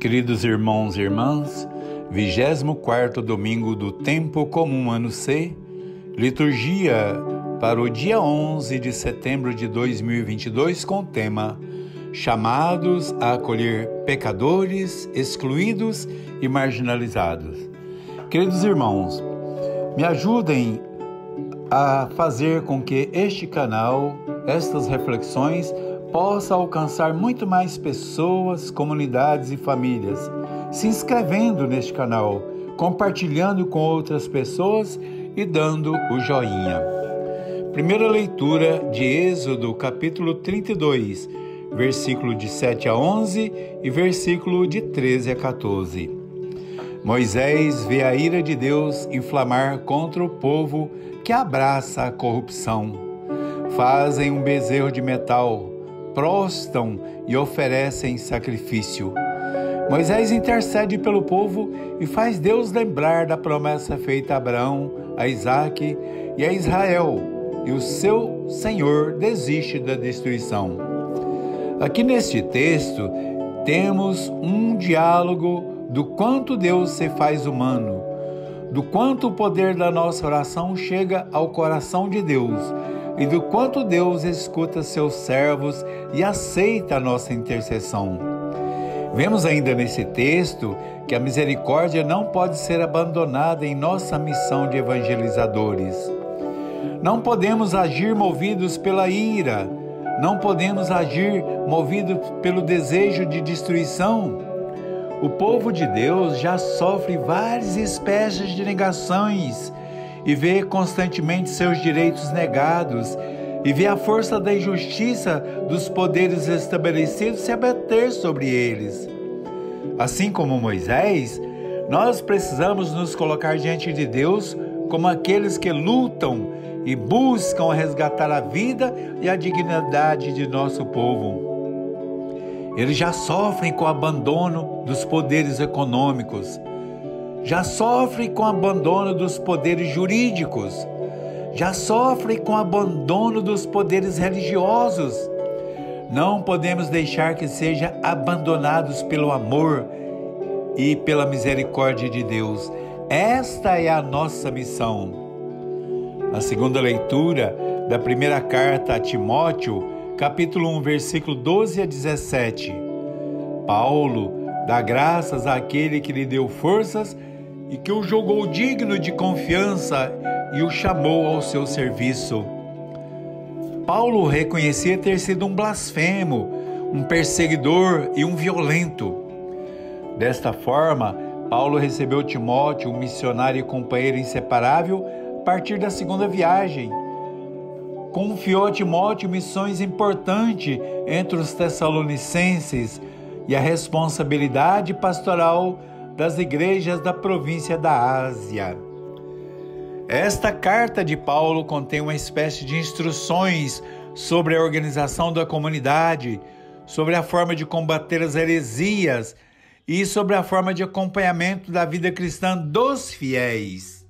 Queridos irmãos e irmãs, 24º domingo do Tempo Comum Ano C, liturgia para o dia 11 de setembro de 2022 com o tema Chamados a acolher pecadores, excluídos e marginalizados. Queridos irmãos, me ajudem a fazer com que este canal, estas reflexões, possa alcançar muito mais pessoas, comunidades e famílias, se inscrevendo neste canal, compartilhando com outras pessoas e dando o joinha. Primeira leitura de Êxodo, capítulo 32, versículo de 7 a 11 e versículo de 13 a 14. Moisés vê a ira de Deus inflamar contra o povo que abraça a corrupção. Fazem um bezerro de metal, prostam e oferecem sacrifício. Moisés intercede pelo povo e faz Deus lembrar da promessa feita a Abraão, a Isaque e a Israel, e o seu Senhor desiste da destruição. Aqui neste texto temos um diálogo do quanto Deus se faz humano, do quanto o poder da nossa oração chega ao coração de Deus, e do quanto Deus escuta seus servos e aceita a nossa intercessão. Vemos ainda nesse texto que a misericórdia não pode ser abandonada em nossa missão de evangelizadores. Não podemos agir movidos pela ira, não podemos agir movidos pelo desejo de destruição. O povo de Deus já sofre várias espécies de negações e vê constantemente seus direitos negados e vê a força da injustiça dos poderes estabelecidos se abater sobre eles. Assim como Moisés, nós precisamos nos colocar diante de Deus como aqueles que lutam e buscam resgatar a vida e a dignidade de nosso povo. Eles já sofrem com o abandono dos poderes econômicos, já sofre com o abandono dos poderes jurídicos, já sofre com o abandono dos poderes religiosos. Não podemos deixar que sejam abandonados pelo amor e pela misericórdia de Deus. Esta é a nossa missão. Na segunda leitura da primeira carta a Timóteo, capítulo 1, versículo 12 a 17, Paulo dá graças àquele que lhe deu forças e que o julgou digno de confiança e o chamou ao seu serviço. Paulo reconhecia ter sido um blasfemo, um perseguidor e um violento. Desta forma, Paulo recebeu Timóteo, um missionário e companheiro inseparável, a partir da segunda viagem. Confiou a Timóteo missões importantes entre os tessalonicenses e a responsabilidade pastoral das igrejas da província da Ásia. Esta carta de Paulo contém uma espécie de instruções sobre a organização da comunidade, sobre a forma de combater as heresias e sobre a forma de acompanhamento da vida cristã dos fiéis.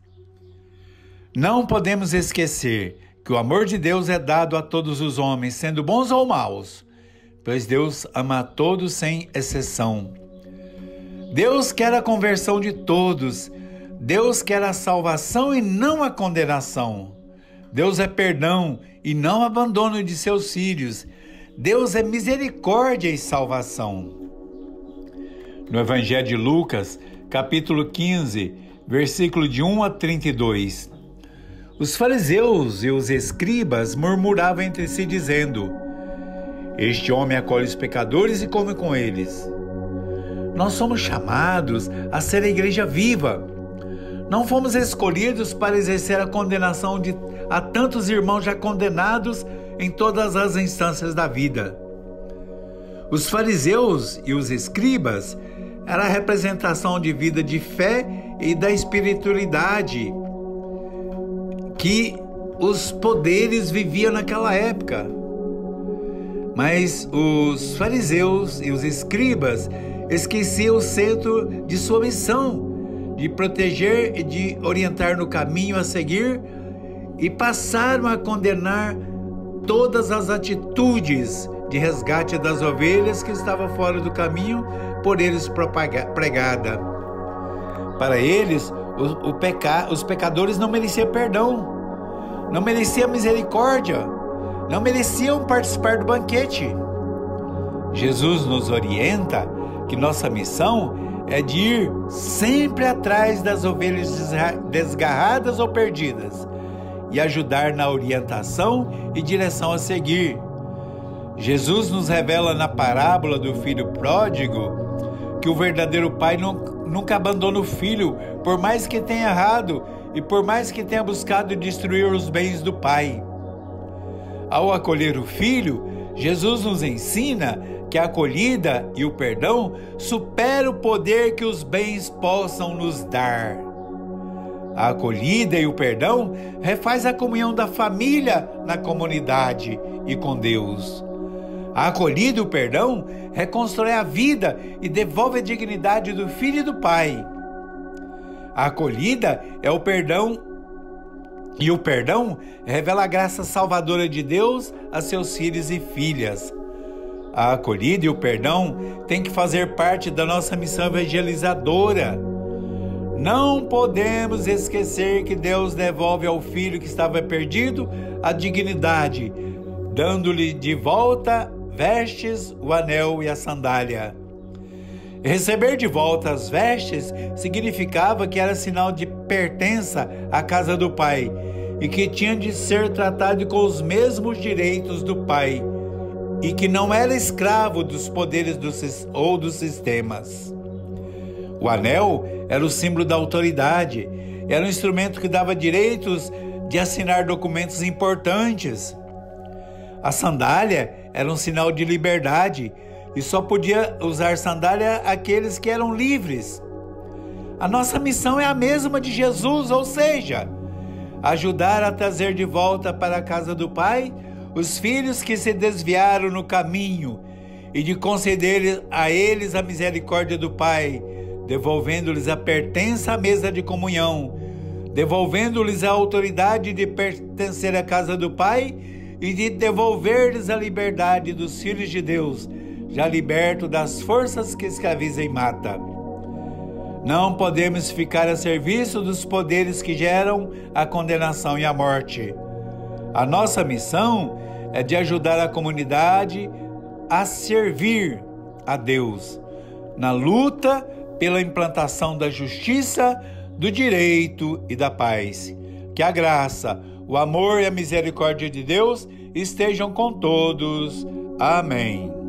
Não podemos esquecer que o amor de Deus é dado a todos os homens, sendo bons ou maus, pois Deus ama a todos sem exceção. Deus quer a conversão de todos. Deus quer a salvação e não a condenação. Deus é perdão e não abandono de seus filhos. Deus é misericórdia e salvação. No Evangelho de Lucas, capítulo 15, versículo de 1 a 32, os fariseus e os escribas murmuravam entre si, dizendo: Este homem acolhe os pecadores e come com eles. Nós somos chamados a ser a igreja viva. Não fomos escolhidos para exercer a condenação a tantos irmãos já condenados em todas as instâncias da vida. Os fariseus e os escribas eram a representação de vida de fé e da espiritualidade que os poderes viviam naquela época. Mas os fariseus e os escribas esqueciam o centro de sua missão, de proteger e de orientar no caminho a seguir, e passaram a condenar todas as atitudes de resgate das ovelhas que estava fora do caminho por eles pregada. Para eles, os pecadores não mereciam perdão, não mereciam misericórdia, não mereciam participar do banquete. Jesus nos orienta que nossa missão é de ir sempre atrás das ovelhas desgarradas ou perdidas e ajudar na orientação e direção a seguir. Jesus nos revela na parábola do filho pródigo que o verdadeiro pai nunca abandona o filho, por mais que tenha errado e por mais que tenha buscado destruir os bens do pai. Ao acolher o filho, Jesus nos ensina que a acolhida e o perdão supera o poder que os bens possam nos dar. A acolhida e o perdão refaz a comunhão da família na comunidade e com Deus. A acolhida e o perdão reconstrói a vida e devolve a dignidade do filho e do pai. A acolhida é o perdão e o perdão revela a graça salvadora de Deus a seus filhos e filhas. A acolhida e o perdão têm que fazer parte da nossa missão evangelizadora. Não podemos esquecer que Deus devolve ao filho que estava perdido a dignidade, dando-lhe de volta vestes, o anel e a sandália. Receber de volta as vestes significava que era sinal de pertença à casa do Pai e que tinha de ser tratado com os mesmos direitos do Pai e que não era escravo dos poderes ou dos sistemas. O anel era o símbolo da autoridade, era um instrumento que dava direitos de assinar documentos importantes. A sandália era um sinal de liberdade e só podia usar sandália aqueles que eram livres. A nossa missão é a mesma de Jesus, ou seja, ajudar a trazer de volta para a casa do Pai os filhos que se desviaram no caminho e de conceder a eles a misericórdia do Pai, devolvendo-lhes a pertença à mesa de comunhão, devolvendo-lhes a autoridade de pertencer à casa do Pai e de devolver-lhes a liberdade dos filhos de Deus, já liberto das forças que escravizam e matam. Não podemos ficar a serviço dos poderes que geram a condenação e a morte. A nossa missão é de ajudar a comunidade a servir a Deus na luta pela implantação da justiça, do direito e da paz. Que a graça, o amor e a misericórdia de Deus estejam com todos. Amém.